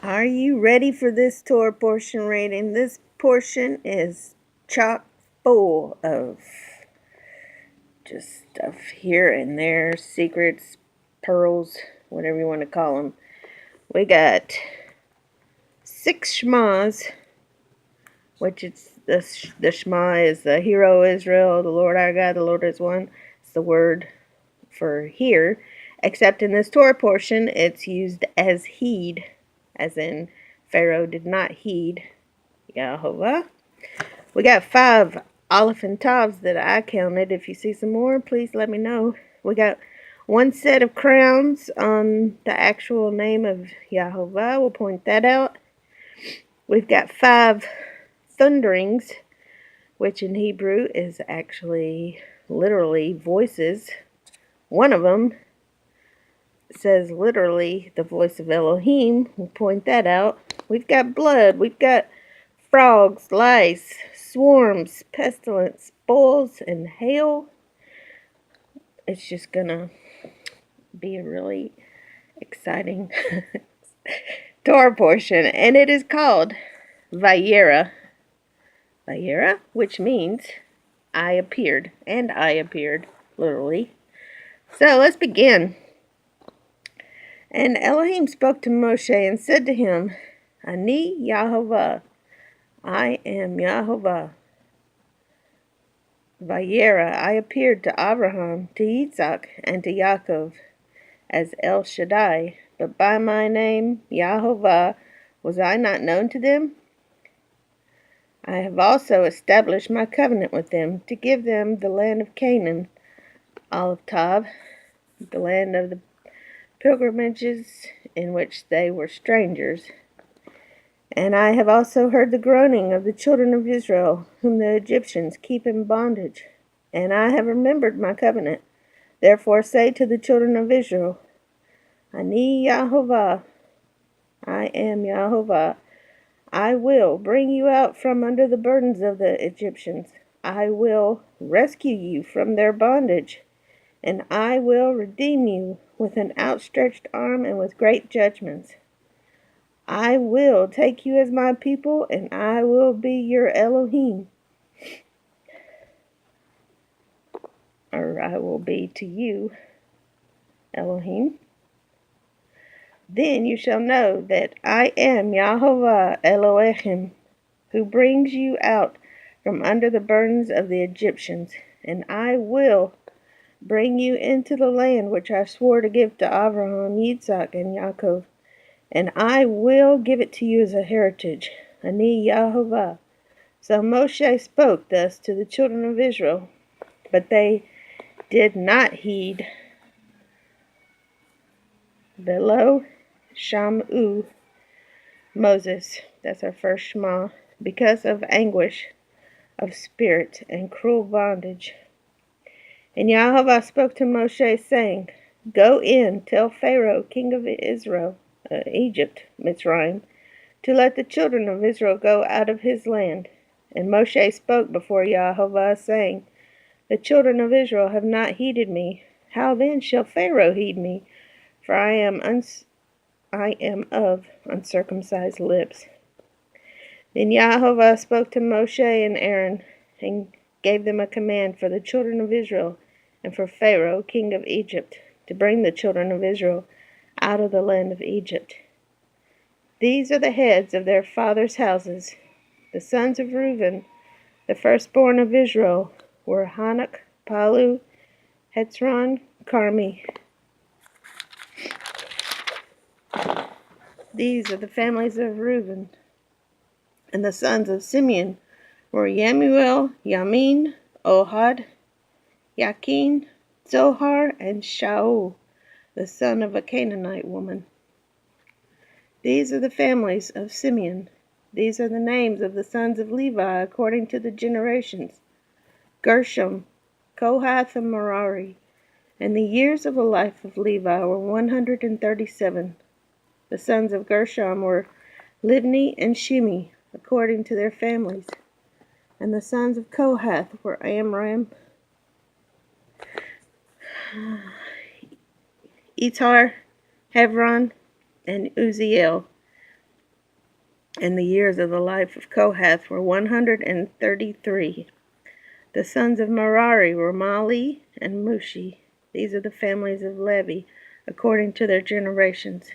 Are you ready for this Torah portion reading? This portion is chock full of just stuff here and there, secrets, pearls, whatever you want to call them. We got 6 Shmas, which it's the Shema is the Hero Israel, the Lord our God, the Lord is one. It's the word for here, except in this Torah portion, it's used as heed, as in Pharaoh did not heed Yahovah. We got 5 Alef and Tavs that I counted. If you see some more, please let me know. We got 1 set of crowns on the actual name of Yahovah. We'll point that out. We've got 5 thunderings, which in Hebrew is actually literally voices. One of them says literally the voice of Eloheim. We'll point that out. We've got blood. We've got frogs, lice, swarms, pestilence, boils, and hail. It's just gonna be a really exciting Torah portion, and it is called Vayera. Vayera, which means I appeared, and I appeared, literally. So let's begin. And Elohim spoke to Moshe and said to him, Ani Yahovah, I am Yahovah. Vayera, I appeared to Abraham, to Yitzhak, and to Yaakov as El Shaddai, but by my name, Yahovah, was I not known to them? I have also established my covenant with them, to give them the land of Canaan, Aleph Tav, the land of the pilgrimages in which they were strangers. And I have also heard the groaning of the children of Israel, whom the Egyptians keep in bondage. And I have remembered my covenant. Therefore say to the children of Israel, Ani Yahovah, I am Yahovah. I will bring you out from under the burdens of the Egyptians. I will rescue you from their bondage. And I will redeem you with an outstretched arm and with great judgments. I will take you as my people, and I will be your Elohim. Or I will be to you, Elohim. Then you shall know that I am Yahovah Eloheim, who brings you out from under the burdens of the Egyptians, and I will bring you into the land which I swore to give to Abraham, Yitzhak, and Yaakov, and I will give it to you as a heritage. Ani Yahovah. So Moshe spoke thus to the children of Israel, but they did not heed. Below Shamu, Moses, that's our first Shema, because of anguish of spirit and cruel bondage. And Yahovah spoke to Moshe, saying, Go in, tell Pharaoh, king of Israel, Egypt, Mitzrayim, to let the children of Israel go out of his land. And Moshe spoke before Yahovah, saying, The children of Israel have not heeded me. How then shall Pharaoh heed me? For I am of uncircumcised lips. Then Yahovah spoke to Moshe and Aaron, and gave them a command for the children of Israel, and for Pharaoh, king of Egypt, to bring the children of Israel out of the land of Egypt. These are the heads of their fathers' houses. The sons of Reuben, the firstborn of Israel, were Hanok, Palu, Hetzron, Carmi. These are the families of Reuben. And the sons of Simeon were Yamuel, Yamin, Ohad, Yakin, Zohar, and Shaul, the son of a Canaanite woman. These are the families of Simeon. These are the names of the sons of Levi according to the generations: Gershom, Kohath, and Merari. And the years of the life of Levi were 137. The sons of Gershom were Libni and Shimi, according to their families. And the sons of Kohath were Amram, Etar, Hebron, and Uziel. And the years of the life of Kohath were 133. The sons of Merari were Mali and Mushi. These are the families of Levi, according to their generations.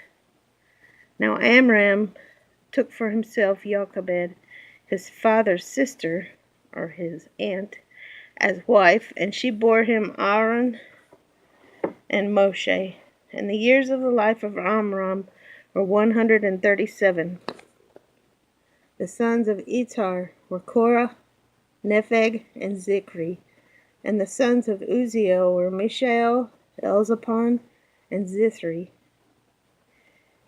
Now Amram took for himself Jochebed, his father's sister, or his aunt, as wife, and she bore him Aaron and Moshe. And the years of the life of Amram were 137. The sons of Itar were Korah, Nepheg, and Zikri. And the sons of Uziel were Mishael, Elzaphan, and Zithri.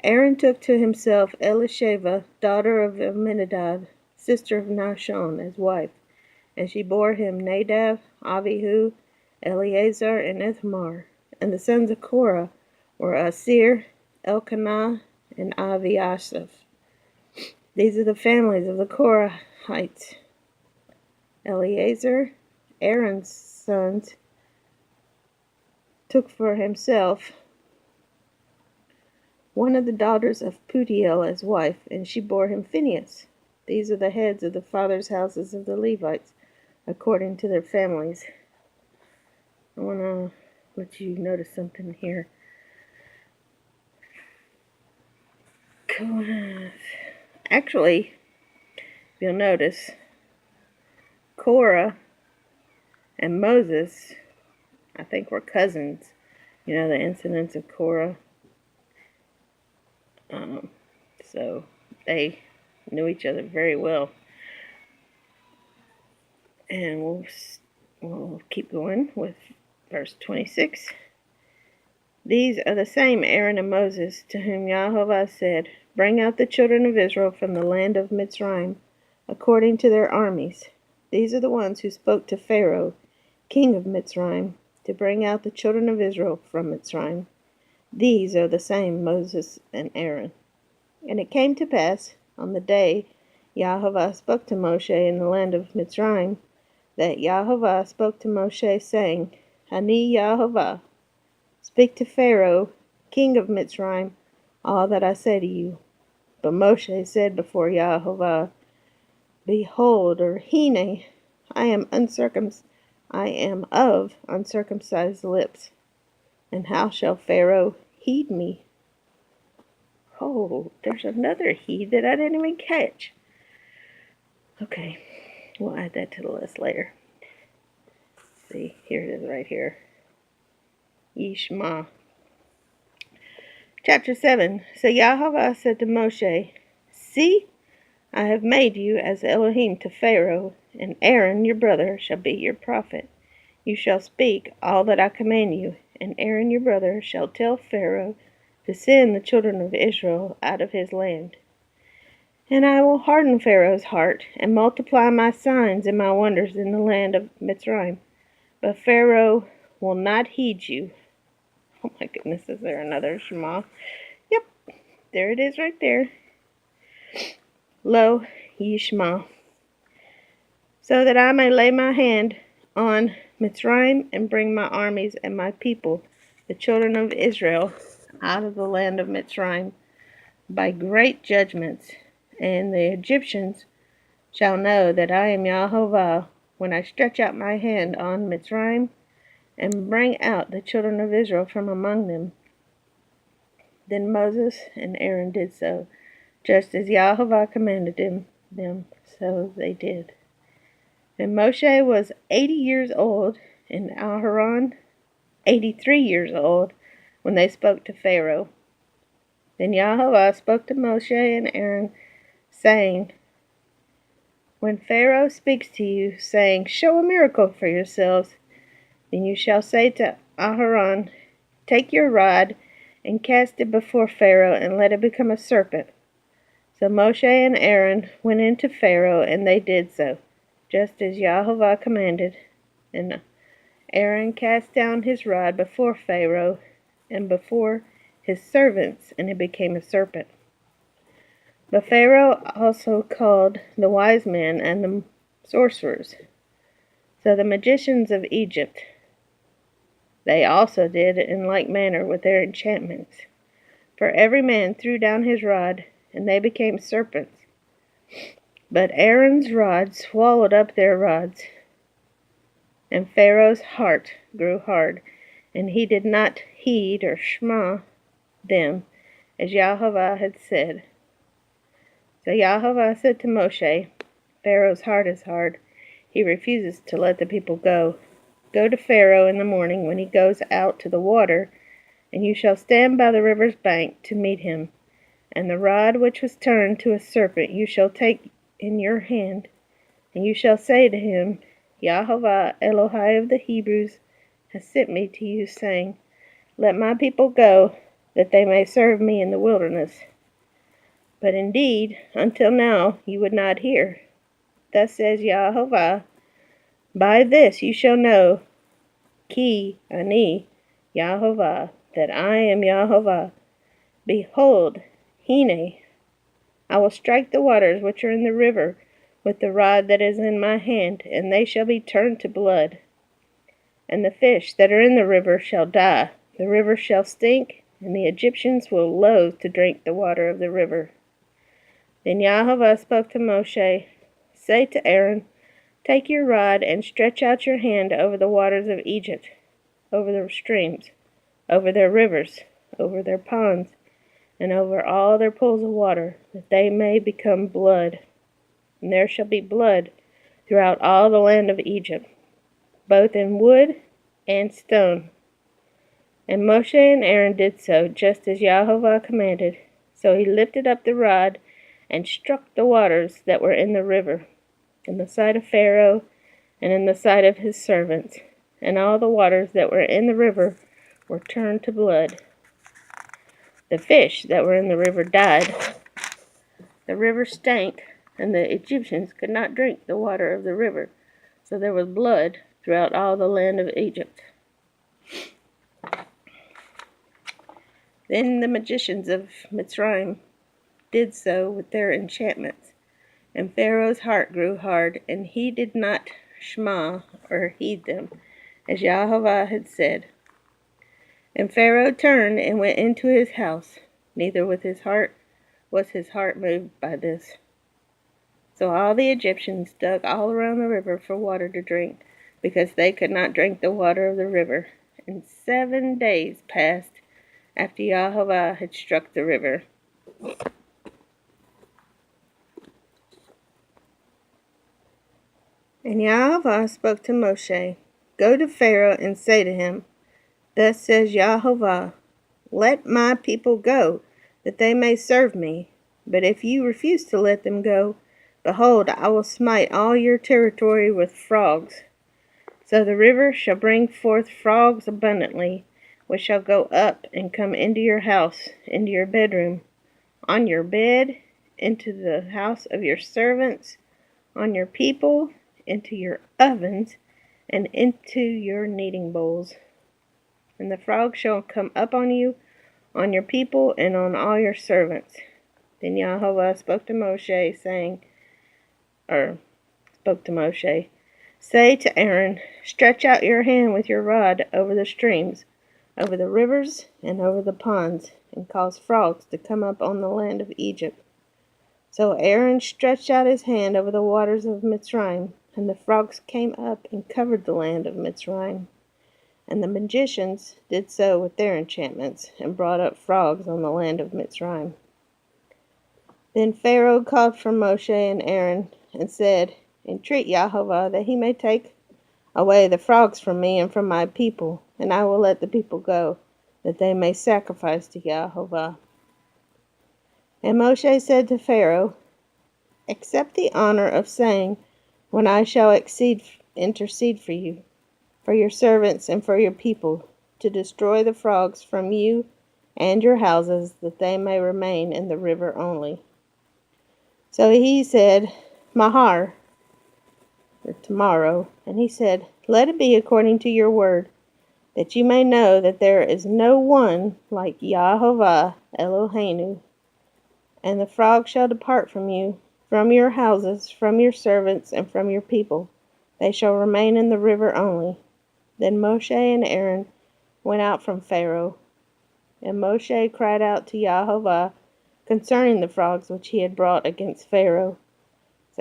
Aaron took to himself Elisheva, daughter of Amminadab, sister of Nahshon, as wife, and she bore him Nadab, Abihu, Eleazar, and Ithamar. And the sons of Korah were Asir, Elkanah, and Aviasaph. These are the families of the Korahites. Eleazar, Aaron's sons, took for himself one of the daughters of Putiel as wife, and she bore him Phinehas. These are the heads of the fathers' houses of the Levites, according to their families. I want to let you notice something here. Actually, you'll notice Korah and Moses, I think, were cousins. You know, the incidents of Korah. So they knew each other very well. And we'll keep going with verse 26. These are the same Aaron and Moses, to whom Yahovah said, Bring out the children of Israel from the land of Mitzrayim, according to their armies. These are the ones who spoke to Pharaoh, king of Mitzrayim, to bring out the children of Israel from Mitzrayim. These are the same Moses and Aaron. And it came to pass, on the day Yahovah spoke to Moshe in the land of Mitzrayim, that Yahovah spoke to Moshe, saying, Ani Yahovah, speak to Pharaoh, king of Mitzrayim, all that I say to you. But Moshe said before Yahovah, Behold, or Hine, I am of uncircumcised lips, and how shall Pharaoh heed me? Oh, there's another heed that I didn't even catch. Okay, we'll add that to the list later. See, here it is right here. Yishma. Chapter 7. So Yahovah said to Moshe, See, I have made you as Elohim to Pharaoh, and Aaron your brother shall be your prophet. You shall speak all that I command you, and Aaron your brother shall tell Pharaoh to send the children of Israel out of his land. And I will harden Pharaoh's heart, and multiply my signs and my wonders in the land of Mitzrayim. But Pharaoh will not heed you. Oh my goodness, is there another Shema? Yep, there it is right there. Lo Yishma. So that I may lay my hand on Mitzrayim and bring my armies and my people, the children of Israel, out of the land of Mitzrayim by great judgments. And the Egyptians shall know that I am Yahovah when I stretch out my hand on Mitzrayim and bring out the children of Israel from among them. Then Moses and Aaron did so, just as Yahovah commanded them, so they did. And Moshe was 80 years old, and Aharon 83 years old, when they spoke to Pharaoh. Then Yahovah spoke to Moshe and Aaron, saying, When Pharaoh speaks to you, saying, Show a miracle for yourselves, then you shall say to Aharon, Take your rod and cast it before Pharaoh, and let it become a serpent. So Moshe and Aaron went into Pharaoh, and they did so, just as Yahovah commanded. And Aaron cast down his rod before Pharaoh and before his servants, and it became a serpent. But Pharaoh also called the wise men and the sorcerers, so the magicians of Egypt. They also did in like manner with their enchantments. For every man threw down his rod, and they became serpents. But Aaron's rod swallowed up their rods, and Pharaoh's heart grew hard, and he did not heed or shema them, as YHVH had said. So YHVH said to Moshe, Pharaoh's heart is hard. He refuses to let the people go. Go to Pharaoh in the morning when he goes out to the water, and you shall stand by the river's bank to meet him. And the rod which was turned to a serpent you shall take in your hand, and you shall say to him, YHVH, Eloheim of the Hebrews, has sent me to you, saying, Let my people go, that they may serve me in the wilderness. But indeed, until now you would not hear. Thus says YHVH, By this you shall know, Ki ani YHVH, that I am YHVH. Behold, Hine, I will strike the waters which are in the river with the rod that is in my hand, and they shall be turned to blood. And the fish that are in the river shall die. The river shall stink, and the Egyptians will loathe to drink the water of the river. Then YHVH spoke to Moshe, Say to Aaron, Take your rod and stretch out your hand over the waters of Egypt, over their streams, over their rivers, over their ponds, and over all their pools of water, that they may become blood. And there shall be blood throughout all the land of Egypt, both in wood and stone. And Moshe and Aaron did so, just as YHVH commanded. So he lifted up the rod and struck the waters that were in the river, in the sight of Pharaoh and in the sight of his servants. And all the waters that were in the river were turned to blood. The fish that were in the river died. The river stank, and the Egyptians could not drink the water of the river. So there was blood throughout all the land of Egypt. Then the magicians of Mitzrayim did so with their enchantments. And Pharaoh's heart grew hard, and he did not shema or heed them, as YHVH had said. And Pharaoh turned and went into his house, neither was his heart moved by this. So all the Egyptians dug all around the river for water to drink, because they could not drink the water of the river. And 7 days passed after YHVH had struck the river. And YHVH spoke to Moshe, Go to Pharaoh and say to him, Thus says YHVH, Let my people go, that they may serve me. But if you refuse to let them go, behold, I will smite all your territory with frogs. So the river shall bring forth frogs abundantly, which shall go up and come into your house, into your bedroom, on your bed, into the house of your servants, on your people, into your ovens, and into your kneading bowls. And the frogs shall come up on you, on your people, and on all your servants. Then YHVH spoke to Moshe, Say to Aaron, Stretch out your hand with your rod over the streams, over the rivers, and over the ponds, and cause frogs to come up on the land of Egypt. So Aaron stretched out his hand over the waters of Mitzrayim, and the frogs came up and covered the land of Mitzrayim. And the magicians did so with their enchantments, and brought up frogs on the land of Mitzrayim. Then Pharaoh called for Moshe and Aaron, and said, Entreat YHVH that he may take away the frogs from me and from my people, and I will let the people go, that they may sacrifice to YHVH. And Moshe said to Pharaoh, Accept the honor of saying, When I shall intercede for you, for your servants and for your people, to destroy the frogs from you and your houses, that they may remain in the river only. So he said, Mahar, or tomorrow, and he said, Let it be according to your word, that you may know that there is no one like YHVH Eloheinu. And the frogs shall depart from you, from your houses, from your servants, and from your people. They shall remain in the river only. Then Moshe and Aaron went out from Pharaoh. And Moshe cried out to YHVH concerning the frogs which he had brought against Pharaoh.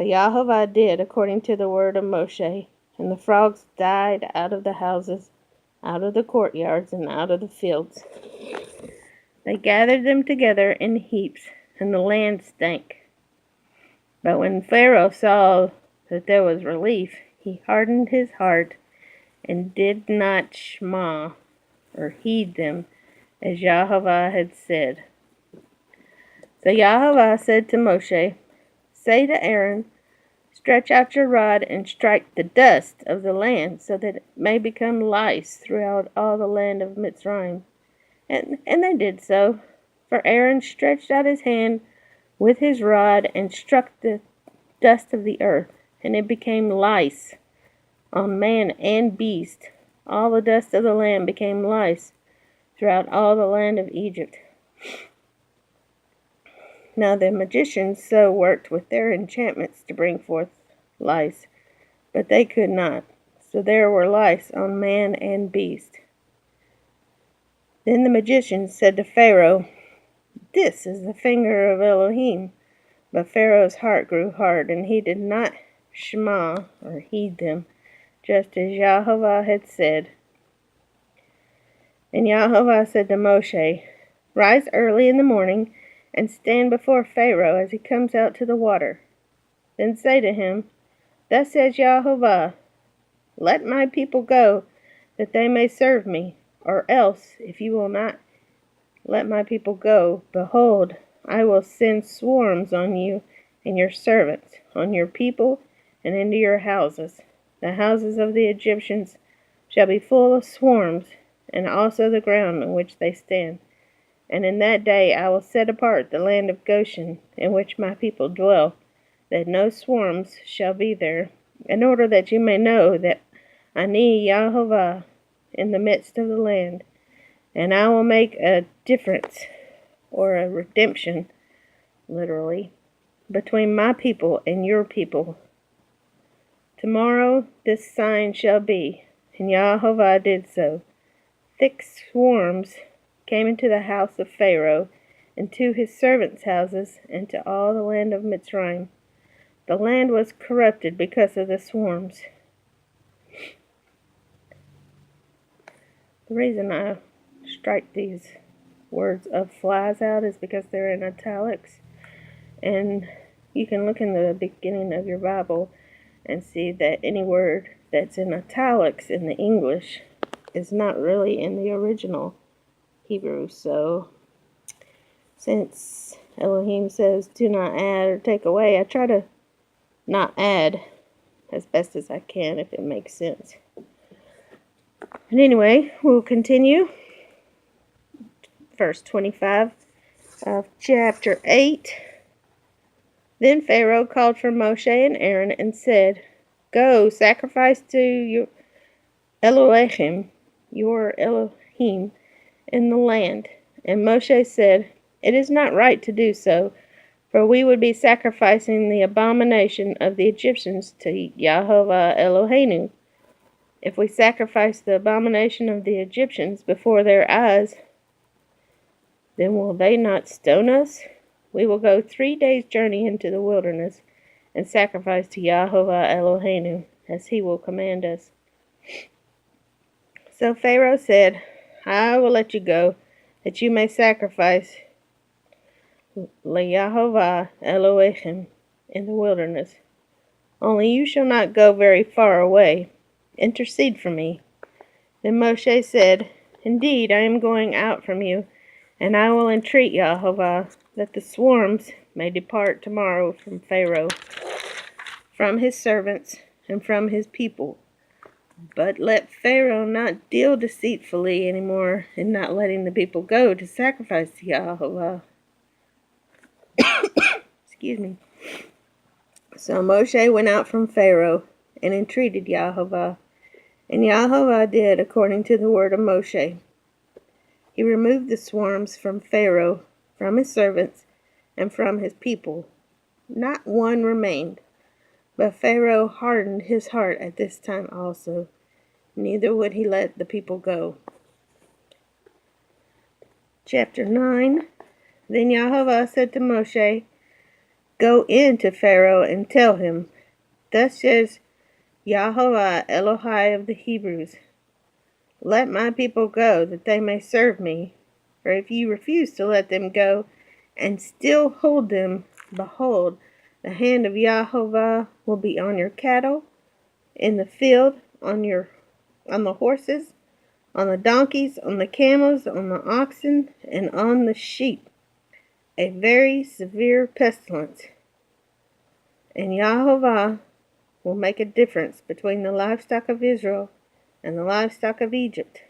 So Yahovah did according to the word of Moshe, and the frogs died out of the houses, out of the courtyards, and out of the fields. They gathered them together in heaps, and the land stank. But when Pharaoh saw that there was relief, he hardened his heart and did not shema or heed them, as Yahovah had said. So Yahovah said to Moshe, say to Aaron, stretch out your rod and strike the dust of the land, so that it may become lice throughout all the land of Mitzrayim. And they did so. For Aaron stretched out his hand with his rod and struck the dust of the earth, and it became lice on man and beast. All the dust of the land became lice throughout all the land of Egypt. Now the magicians so worked with their enchantments to bring forth lice, but they could not. So there were lice on man and beast. Then the magicians said to Pharaoh, this is the finger of Elohim. But Pharaoh's heart grew hard, and he did not shema or heed them, just as Yahovah had said. And Yahovah said to Moshe, rise early in the morning, and stand before Pharaoh as he comes out to the water. Then say to him, thus says Yahovah, let my people go, that they may serve me. Or else, if you will not let my people go, behold, I will send swarms on you and your servants, on your people, and into your houses. The houses of the Egyptians shall be full of swarms, and also the ground on which they stand. And in that day I will set apart the land of Goshen, in which my people dwell, that no swarms shall be there, in order that you may know that Ani Yahovah in the midst of the land. And I will make a difference, or a redemption, literally, between my people and your people. Tomorrow this sign shall be, and Yahovah did so. Thick swarms came into the house of Pharaoh, and to his servants' houses, and to all the land of Mitzrayim. The land was corrupted because of the swarms. The reason I strike these words of flies out is because they're in italics, and you can look in the beginning of your Bible and see that any word that's in italics in the English is not really in the original Hebrew. So since Elohim says do not add or take away, I try to not add as best as I can, if it makes sense. And anyway, we'll continue. Verse 25 of chapter 8. Then Pharaoh called for Moshe and Aaron and said, go, sacrifice to your Eloheim, your Elohim, in the land. And Moshe said, it is not right to do so, for we would be sacrificing the abomination of the Egyptians to Yahovah Eloheinu. If we sacrifice the abomination of the Egyptians before their eyes, then will they not stone us? We will go 3 days' journey into the wilderness and sacrifice to Yahovah Eloheinu, as he will command us. So Pharaoh said, I will let you go, that you may sacrifice Yahovah Elohim in the wilderness. Only you shall not go very far away. Intercede for me. Then Moshe said, indeed, I am going out from you, and I will entreat Yahovah that the swarms may depart tomorrow from Pharaoh, from his servants, and from his people. But let Pharaoh not deal deceitfully anymore in not letting the people go to sacrifice to Yahovah. Excuse me. So Moshe went out from Pharaoh and entreated Yahovah, and Yahovah did according to the word of Moshe. He removed the swarms from Pharaoh, from his servants, and from his people. Not one remained. But Pharaoh hardened his heart at this time also. Neither would he let the people go. Chapter 9. Then Yahovah said to Moshe, Go in to Pharaoh and tell him, Thus says Yahweh Eloheim of the Hebrews, Let my people go, that they may serve me. For if you refuse to let them go, and still hold them, behold, the hand of Yahweh will be on your cattle, in the field, on the horses, on the donkeys, on the camels, on the oxen, and on the sheep, a very severe pestilence. And Yahweh will make a difference between the livestock of Israel and the livestock of Egypt.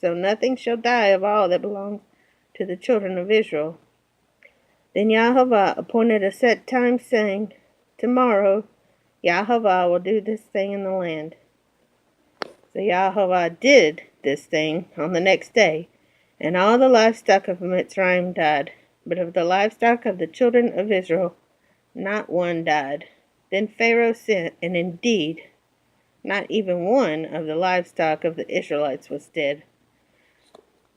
So nothing shall die of all that belongs to the children of Israel. Then Yahweh appointed a set time, saying, Tomorrow Yahweh will do this thing in the land. So Yahweh did this thing on the next day, and all the livestock of Mitzrayim died. But of the livestock of the children of Israel, not one died. Then Pharaoh sent, and indeed, not even one of the livestock of the Israelites was dead.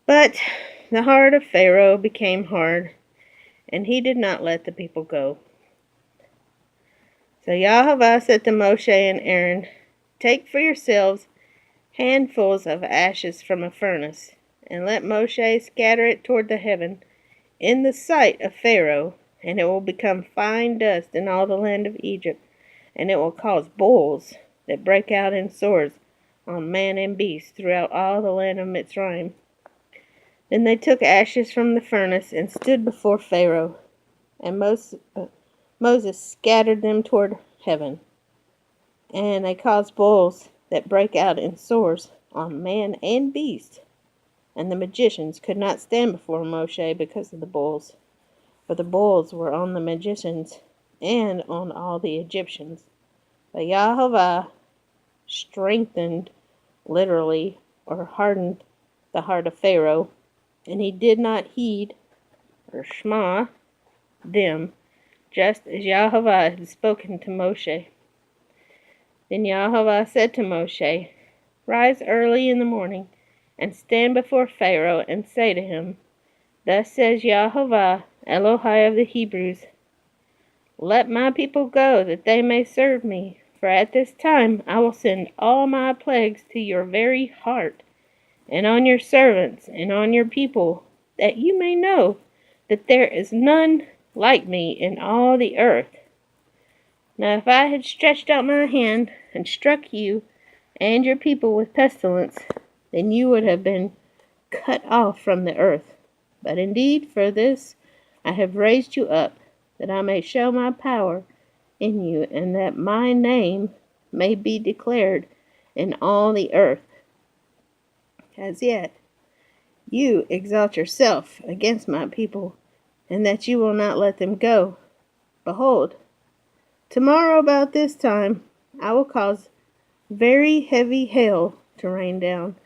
But the heart of Pharaoh became hard, and he did not let the people go. So Yahweh said to Moshe and Aaron, Take for yourselves handfuls of ashes from a furnace, and let Moshe scatter it toward the heaven in the sight of Pharaoh, and it will become fine dust in all the land of Egypt, and it will cause boils that break out in sores on man and beast throughout all the land of Mitzrayim. Then they took ashes from the furnace and stood before Pharaoh, and Moses scattered them toward heaven, and they caused boils that break out in sores on man and beast. And the magicians could not stand before Moshe because of the boils, for the boils were on the magicians and on all the Egyptians. But Yahweh strengthened, literally, or hardened the heart of Pharaoh, and he did not heed or shema them, just as Yahweh had spoken to Moshe. Then Yahweh said to Moshe, Rise early in the morning, and stand before Pharaoh, and say to him, Thus says Yahweh, Eloheim of the Hebrews, Let my people go, that they may serve me. For at this time I will send all my plagues to your very heart, and on your servants, and on your people, that you may know that there is none like me in all the earth. Now if I had stretched out my hand, and struck you and your people with pestilence, then you would have been cut off from the earth. But indeed for this I have raised you up, that I may show my power in you, and that my name may be declared in all the earth. As yet you exalt yourself against my people, and that you will not let them go. Behold, tomorrow about this time I will cause very heavy hail to rain down,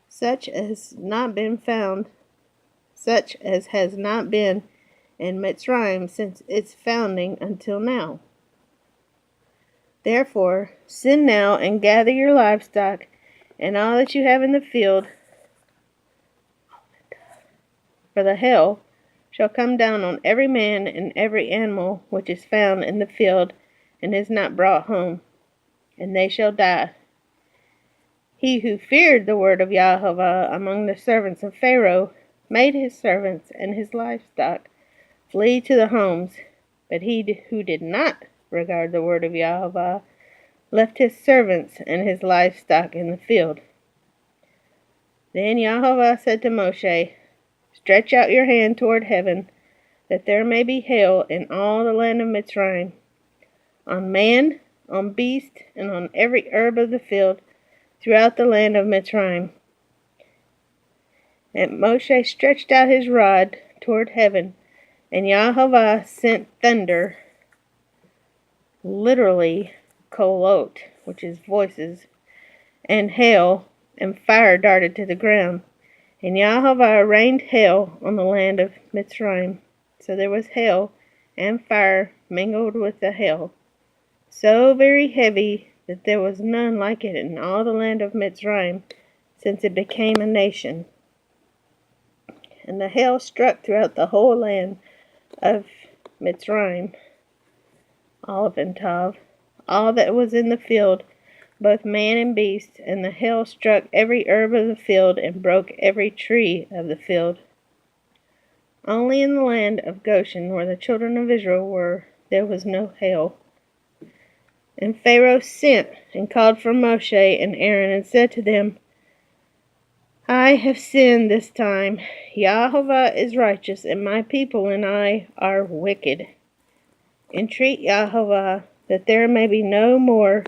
such as has not been in Mitzrayim since its founding until now. Therefore, send now and gather your livestock and all that you have in the field, for the hail shall come down on every man and every animal which is found in the field and is not brought home, and they shall die. He who feared the word of Yahweh among the servants of Pharaoh made his servants and his livestock flee to the homes, but he who did not regard the word of Yahweh left his servants and his livestock in the field. Then Yahweh said to Moshe, Stretch out your hand toward heaven, that there may be hail in all the land of Mitzrayim, on man, on beast, and on every herb of the field, throughout the land of Mitzrayim. And Moshe stretched out his rod toward heaven, and Yahweh sent thunder, literally kolot, which is voices, and hail, and fire darted to the ground. And Yahweh rained hail on the land of Mitzrayim. So there was hail and fire mingled with the hail, so very heavy that there was none like it in all the land of Mitzrayim since it became a nation. And the hail struck throughout the whole land of Mitzrayim, Alef and Tav, all that was in the field, both man and beast, and the hail struck every herb of the field, and broke every tree of the field. Only in the land of Goshen, where the children of Israel were, there was no hail. And Pharaoh sent and called for Moshe and Aaron, and said to them, I have sinned this time. Yahovah is righteous, and my people and I are wicked. Entreat Yahovah that there may be no more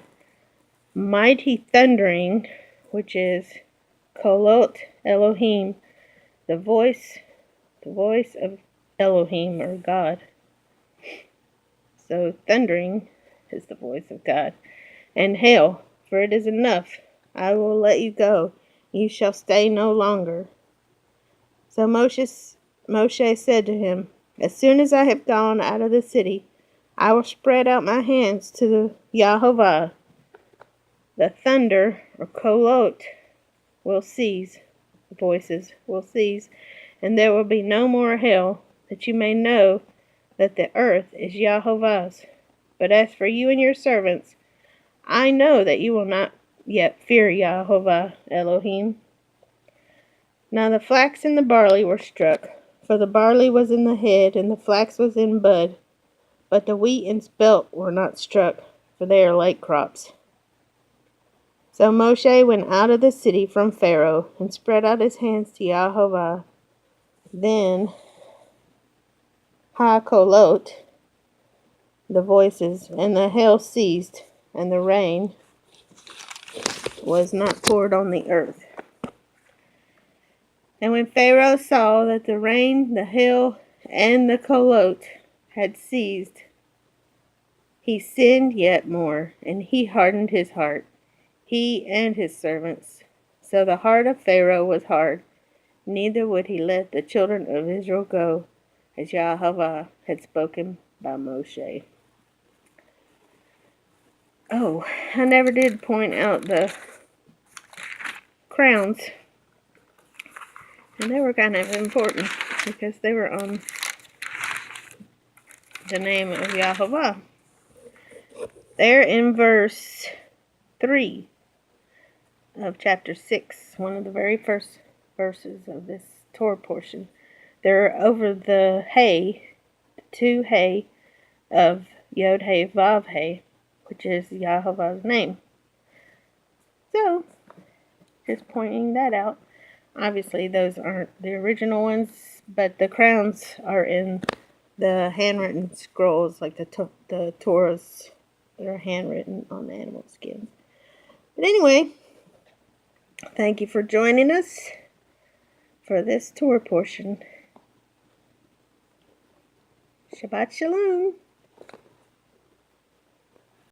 mighty thundering, which is kolot Elohim, the voice of Elohim, or God. So thundering is the voice of God. And hail, for it is enough. I will let you go. You shall stay no longer. So Moshe said to him, As soon as I have gone out of the city, I will spread out my hands to the Yahovah. The thunder, or kolot, will cease. The voices will cease, and there will be no more hail, that you may know that the earth is Yahovah's. But as for you and your servants, I know that you will not yet fear Yahovah Elohim. Now the flax and the barley were struck, for the barley was in the head, and the flax was in bud. But the wheat and spelt were not struck, for they are late crops. So Moshe went out of the city from Pharaoh, and spread out his hands to Yahovah. Then ha-kolot, the voices, and the hail ceased, and the rain was not poured on the earth. And when Pharaoh saw that the rain, the hail, and the kolot had ceased, he sinned yet more, and he hardened his heart, he and his servants. So the heart of Pharaoh was hard, neither would he let the children of Israel go, as Yahovah had spoken by Moshe. Oh, I never did point out the crowns. And they were kind of important, because they were on the name of Yahovah. There in verse 3 of chapter 6, one of the very first verses of this Torah portion, they're over the hay, the two hay of Yod Hey Vav Hey, which is Yahovah's name. So, just pointing that out. Obviously, those aren't the original ones, but the crowns are in the handwritten scrolls, like the Torahs that are handwritten on the animal skins. But anyway, thank you for joining us for this Torah portion. Shabbat Shalom.